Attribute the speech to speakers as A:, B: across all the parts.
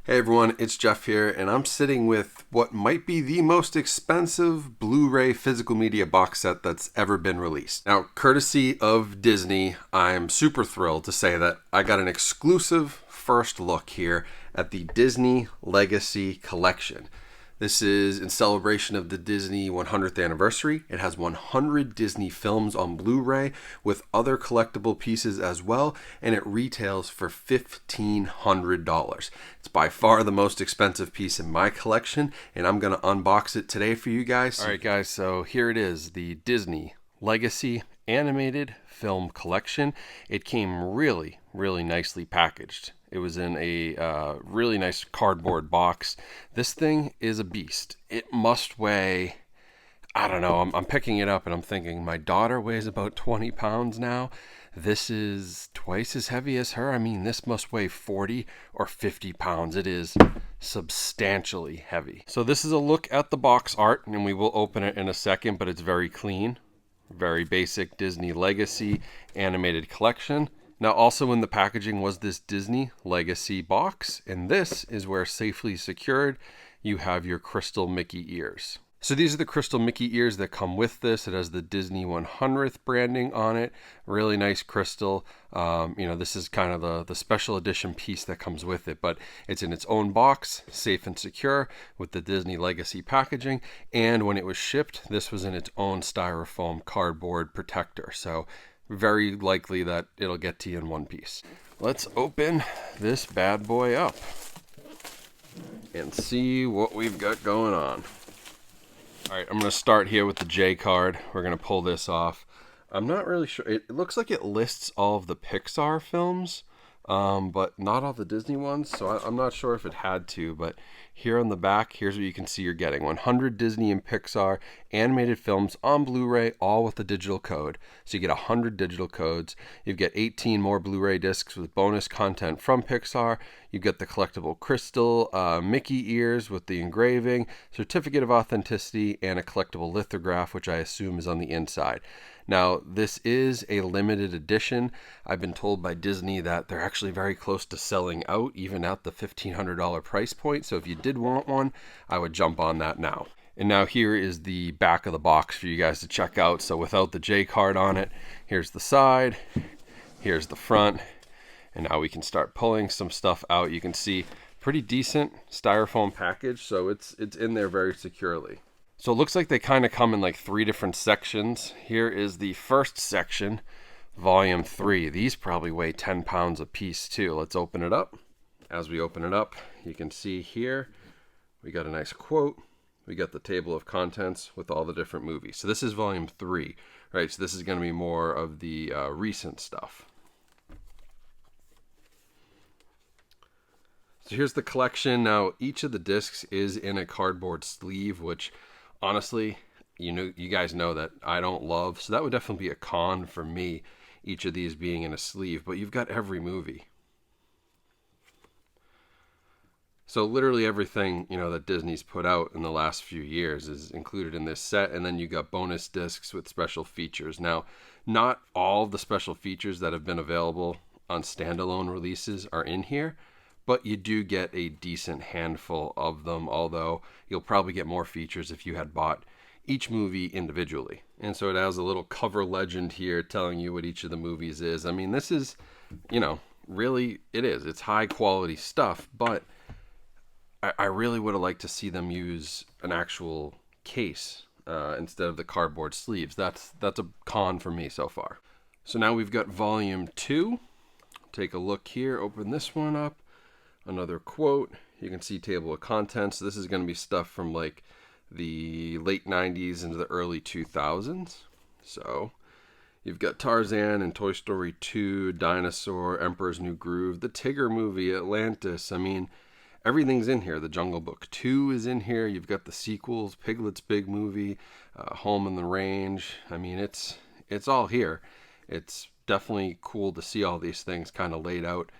A: Hey everyone, it's Jeff here, and I'm sitting with what might be the most expensive Blu-ray physical media box set that's ever been released. Now, courtesy of Disney, I'm super thrilled to say that I got an exclusive first look here at the Disney Legacy Collection. This is in celebration of the Disney 100th anniversary. It has 100 Disney films on Blu-ray with other collectible pieces as well, and it retails for $1,500. It's by far the most expensive piece in my collection, and I'm going to unbox it today for you guys. All right, guys, so here it is, the Disney Legacy Animated Film Collection. It came really nicely packaged. It was in a really nice cardboard box. This thing is a beast. It must weigh, I don't know, I'm picking it up and I'm thinking my daughter weighs about 20 pounds now. This is twice as heavy as her. I mean, this must weigh 40 or 50 pounds. It is substantially heavy. So this is a look at the box art, and we will open it in a second, but it's very clean. Very basic Disney Legacy animated collection. Now, also in the packaging was this Disney Legacy box, and this is where, safely secured, you have your crystal Mickey ears. So these are the crystal Mickey ears that come with this. It has the Disney 100th branding on it. Really nice crystal. This is kind of the special edition piece that comes with it, but it's in its own box, safe and secure, with the Disney Legacy packaging. And when it was shipped, this was in its own styrofoam cardboard protector. So very likely that it'll get to you in one piece. Let's open this bad boy up and see what we've got going on. All right, I'm going to start here with the J card. We're going to pull this off. I'm not really sure. It looks like it lists all of the Pixar films, but not all the Disney ones. So I'm not sure if it had to, but here on the back, here's what you can see you're getting. 100 Disney and Pixar animated films on Blu-ray, all with the digital code. So you get 100 digital codes. You get 18 more Blu-ray discs with bonus content from Pixar. You get the collectible crystal Mickey ears with the engraving, certificate of authenticity, and a collectible lithograph, which I assume is on the inside. Now, this is a limited edition. I've been told by Disney that they're actually very close to selling out, even at the $1,500 price point. So if you did want one, I would jump on that now. And now here is the back of the box for you guys to check out. So without the J card on it, here's the side, here's the front, and now we can start pulling some stuff out. You can see pretty decent styrofoam package, so it's in there very securely. So it looks like they kind of come in like 3 different sections. Here is the first section, volume 3. These probably weigh 10 pounds a piece too. Let's open it up. As we open it up, you can see here, we got a nice quote. We got the table of contents with all the different movies. So this is volume 3, right? So this is going to be more of the recent stuff. So here's the collection. Now, each of the discs is in a cardboard sleeve, which honestly, you guys know that I don't love. So that would definitely be a con for me, each of these being in a sleeve. But you've got every movie. So literally everything, that Disney's put out in the last few years is included in this set. And then you got bonus discs with special features. Now, not all the special features that have been available on standalone releases are in here, but you do get a decent handful of them, although you'll probably get more features if you had bought each movie individually. And so it has a little cover legend here telling you what each of the movies is. I mean, this is, really, it is. It's high quality stuff, but I really would have liked to see them use an actual case instead of the cardboard sleeves. That's a con for me so far. So now we've got volume 2. Take a look here. Open this one up. Another quote. You can see table of contents. This is going to be stuff from like the late 90s into the early 2000s. So you've got Tarzan and Toy Story 2, Dinosaur, Emperor's New Groove, the Tigger movie, Atlantis. I mean, everything's in here. The Jungle Book 2 is in here. You've got the sequels, Piglet's Big Movie, Home in the Range. I mean, it's all here. It's definitely cool to see all these things kind of laid out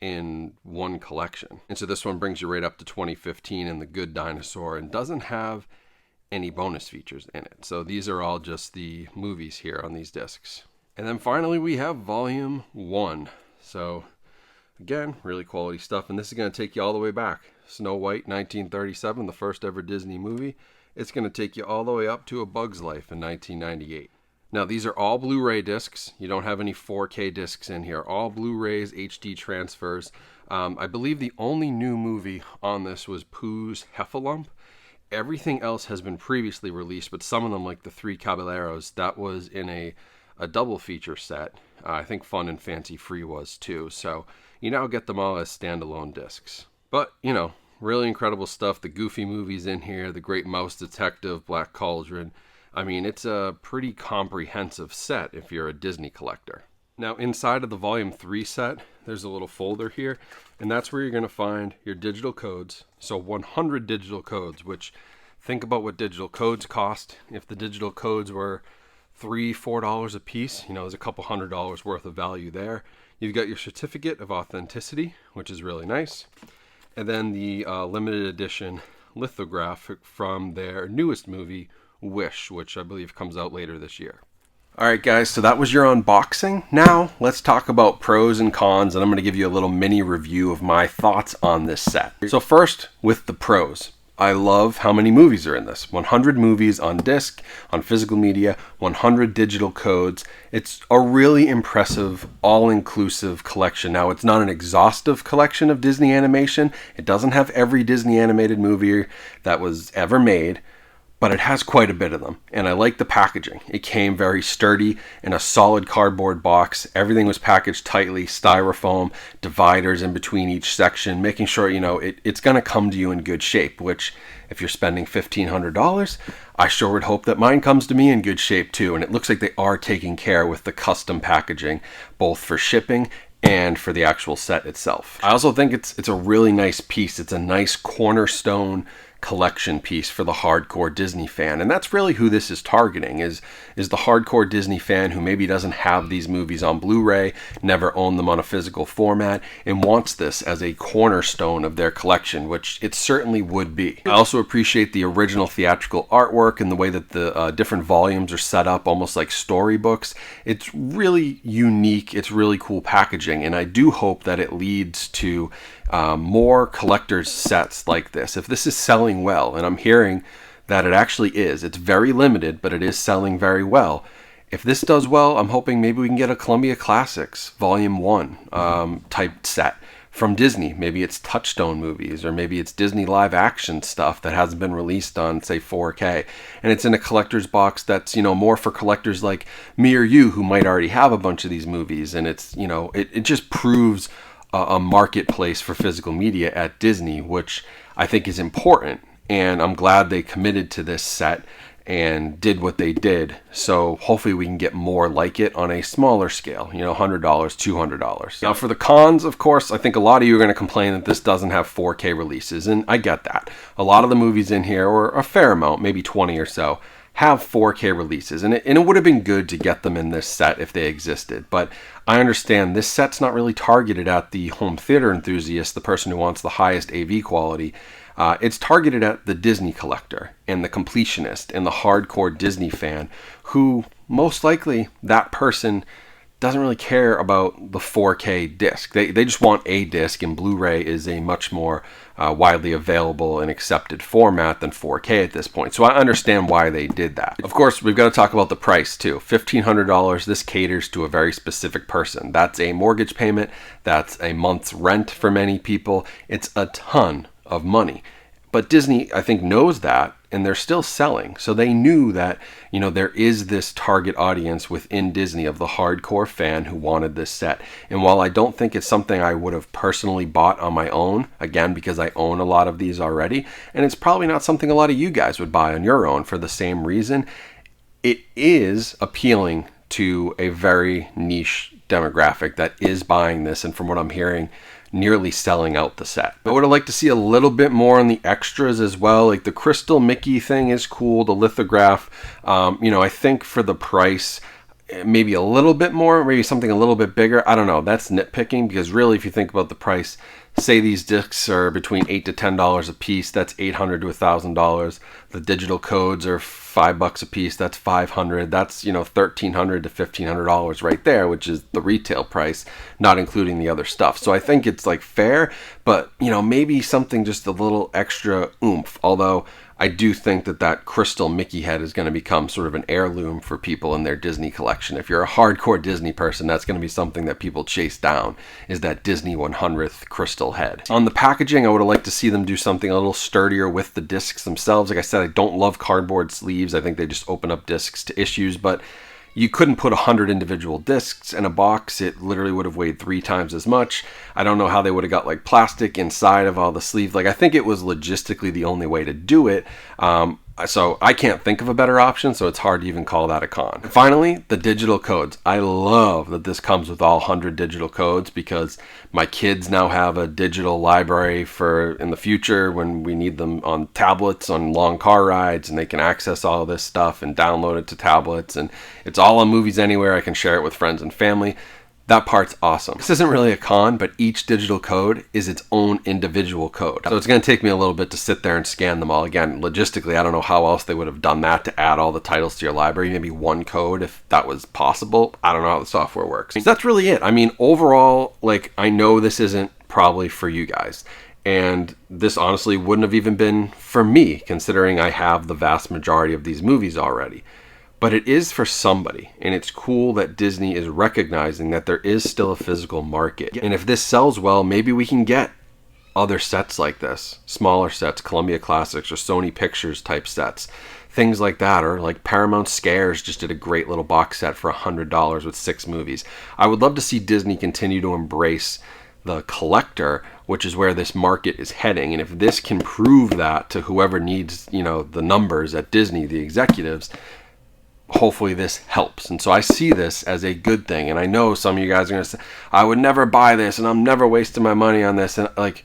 A: in one collection. And so this one brings you right up to 2015 in The Good Dinosaur and doesn't have any bonus features in it. So these are all just the movies here on these discs. And then finally we have volume 1. So Again, really quality stuff, and this is going to take you all the way back. Snow White, 1937, the first ever Disney movie. It's going to take you all the way up to A Bug's Life in 1998. Now, these are all Blu-ray discs. You don't have any 4K discs in here. All Blu-rays, HD transfers. I believe the only new movie on this was Pooh's Heffalump. Everything else has been previously released, but some of them, like the Three Caballeros, that was in a double feature set. I think Fun and Fancy Free was too. So you now get them all as standalone discs. But, you know, really incredible stuff. The Goofy movies in here, The Great Mouse Detective, Black Cauldron. I mean, it's a pretty comprehensive set if you're a Disney collector. Now, inside of the Volume 3 set, there's a little folder here, and that's where you're going to find your digital codes. So 100 digital codes, which, think about what digital codes cost. If the digital codes were $3, $4 a piece, you know, there's a couple $100 worth of value there. You've got your certificate of authenticity, which is really nice. And then the limited edition lithograph from their newest movie, Wish, which I believe comes out later this year. Alright guys, so that was your unboxing. Now, let's talk about pros and cons, and I'm going to give you a little mini review of my thoughts on this set. So first, with the pros. I love how many movies are in this. 100 movies on disc, on physical media, 100 digital codes. It's a really impressive, all-inclusive collection. Now, it's not an exhaustive collection of Disney animation. It doesn't have every Disney animated movie that was ever made, but it has quite a bit of them, and I like the packaging. It came very sturdy in a solid cardboard box. Everything was packaged tightly, styrofoam, dividers in between each section, making sure, you know, it's going to come to you in good shape, which, if you're spending $1,500, I sure would hope that mine comes to me in good shape too, and it looks like they are taking care with the custom packaging, both for shipping and for the actual set itself. I also think it's a really nice piece. It's a nice cornerstone collection piece for the hardcore Disney fan, and that's really who this is targeting, is the hardcore Disney fan who maybe doesn't have these movies on Blu-ray, never owned them on a physical format, and wants this as a cornerstone of their collection, which it certainly would be. I also appreciate the original theatrical artwork and the way that the different volumes are set up almost like storybooks. It's really unique, it's really cool packaging, and I do hope that it leads to more collector's sets like this. If this is selling well, and I'm hearing that it actually is, it's very limited, but it is selling very well. If this does well, I'm hoping maybe we can get a Columbia Classics Volume 1 type set from Disney. Maybe it's Touchstone movies, or maybe it's Disney live action stuff that hasn't been released on, say, 4K. And it's in a collector's box that's, you know, more for collectors like me or you who might already have a bunch of these movies. And it's, you know, it just proves a marketplace for physical media at Disney, which I think is important, and I'm glad they committed to this set and did what they did. So hopefully we can get more like it on a smaller scale, you know, $100, $200. Now for the cons, of course, I think a lot of you are going to complain that this doesn't have 4K releases, and I get that. A lot of the movies in here, or a fair amount, maybe 20 or so, have 4K releases, and it would have been good to get them in this set if they existed, but I understand this set's not really targeted at the home theater enthusiast, the person who wants the highest AV quality. It's targeted at the Disney collector and the completionist and the hardcore Disney fan, who most likely that person doesn't really care about the 4K disc. They just want a disc, and Blu-ray is a much more widely available and accepted format than 4K at this point. So I understand why they did that. Of course, we've got to talk about the price too. $1,500, this caters to a very specific person. That's a mortgage payment. That's a month's rent for many people. It's a ton of money. But Disney, I think, knows that, and they're still selling. So they knew that, you know, there is this target audience within Disney of the hardcore fan who wanted this set. And while I don't think it's something I would have personally bought on my own, again, because I own a lot of these already, and it's probably not something a lot of you guys would buy on your own for the same reason, it is appealing to a very niche demographic that is buying this, and from what I'm hearing, nearly selling out the set. I would have liked to see a little bit more on the extras as well. Like the Crystal Mickey thing is cool, the lithograph. You know, I think for the price, maybe a little bit more, maybe something a little bit bigger. I don't know. That's nitpicking, because really, if you think about the price, say these discs are between $8 to $10 a piece, that's $800 to $1,000. The digital codes are $5 a piece. That's $500. That's, you know, $1,300 to $1,500 right there, which is the retail price, not including the other stuff. So I think it's like fair, but, you know, maybe something just a little extra oomph. Although I do think that that crystal Mickey head is going to become sort of an heirloom for people in their Disney collection. If you're a hardcore Disney person, that's going to be something that people chase down, is that Disney 100th crystal head. On the packaging, I would have liked to see them do something a little sturdier with the discs themselves. Like I said, I don't love cardboard sleeves. I think they just open up discs to issues, but you couldn't put 100 individual discs in a box. It literally would have weighed 3 times as much. I don't know how they would have got like plastic inside of all the sleeves. Like, I think it was logistically the only way to do it. So I can't think of a better option, so it's hard to even call that a con. And finally, the digital codes. I love that this comes with all 100 digital codes, because my kids now have a digital library for in the future when we need them on tablets on long car rides, and they can access all of this stuff and download it to tablets, and it's all on Movies Anywhere. I can share it with friends and family. That part's awesome. This isn't really a con, but each digital code is its own individual code. So it's going to take me a little bit to sit there and scan them all. Again, logistically, I don't know how else they would have done that to add all the titles to your library. Maybe one code if that was possible. I don't know how the software works. So that's really it. I mean, overall, like, I know this isn't probably for you guys. And this honestly wouldn't have even been for me, considering I have the vast majority of these movies already. But it is for somebody, and it's cool that Disney is recognizing that there is still a physical market. And if this sells well, maybe we can get other sets like this, smaller sets, Columbia Classics or Sony Pictures type sets, things like that. Or like Paramount Scares just did a great little box set for $100 with 6 movies. I would love to see Disney continue to embrace the collector, which is where this market is heading. And if this can prove that to whoever needs, you know, the numbers at Disney, the executives, hopefully this helps. And so I see this as a good thing. And I know some of you guys are going to say, I would never buy this and I'm never wasting my money on this. And like,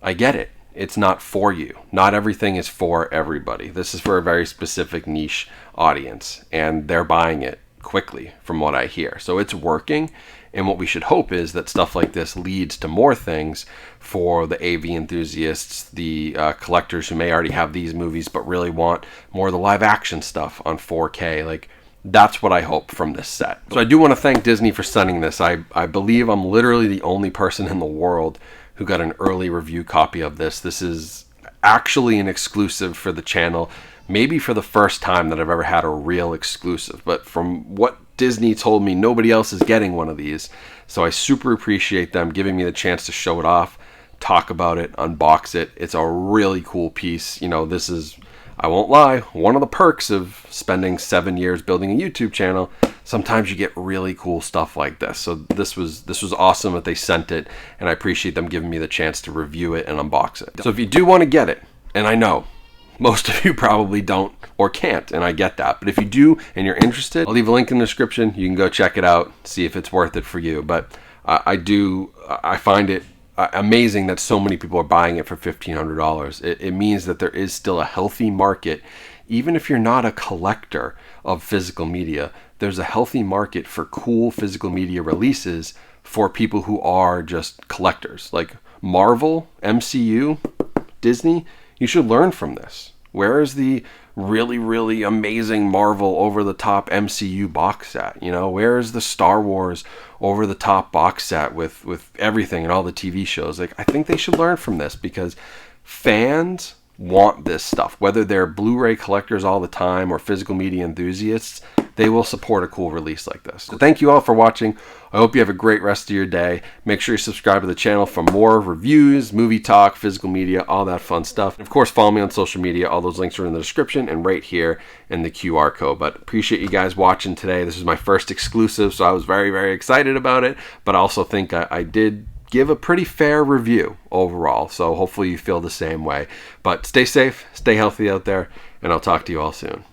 A: I get it. It's not for you. Not everything is for everybody. This is for a very specific niche audience, and they're buying it quickly from what I hear. So it's working. And what we should hope is that stuff like this leads to more things for the AV enthusiasts, the collectors who may already have these movies but really want more of the live action stuff on 4K. Like, that's what I hope from this set. So I do want to thank Disney for sending this. I believe I'm literally the only person in the world who got an early review copy of this. This is actually an exclusive for the channel. Maybe for the first time that I've ever had a real exclusive. But from what Disney told me, nobody else is getting one of these. So I super appreciate them giving me the chance to show it off, talk about it, unbox it. It's a really cool piece. You know, this is, I won't lie, one of the perks of spending 7 years building a YouTube channel. Sometimes you get really cool stuff like this. So this was awesome that they sent it, and I appreciate them giving me the chance to review it and unbox it. So if you do want to get it, and I know most of you probably don't or can't, and I get that. But if you do and you're interested, I'll leave a link in the description. You can go check it out, see if it's worth it for you. But I find it amazing that so many people are buying it for $1,500. It means that there is still a healthy market. Even if you're not a collector of physical media, there's a healthy market for cool physical media releases for people who are just collectors. Like Marvel, MCU, Disney, you should learn from this. Where is the really, really amazing Marvel over-the-top MCU box set? You know, where is the Star Wars over-the-top box set with everything and all the TV shows? Like, I think they should learn from this, because fans want this stuff. Whether they're Blu-ray collectors all the time or physical media enthusiasts, they will support a cool release like this. So thank you all for watching. I hope you have a great rest of your day. Make sure you subscribe to the channel for more reviews, movie talk, physical media, all that fun stuff. And of course, follow me on social media. All those links are in the description and right here in the QR code. But appreciate you guys watching today. This is my first exclusive, so I was very, very excited about it. But I also think I did give a pretty fair review overall. So hopefully you feel the same way. But stay safe, stay healthy out there, and I'll talk to you all soon.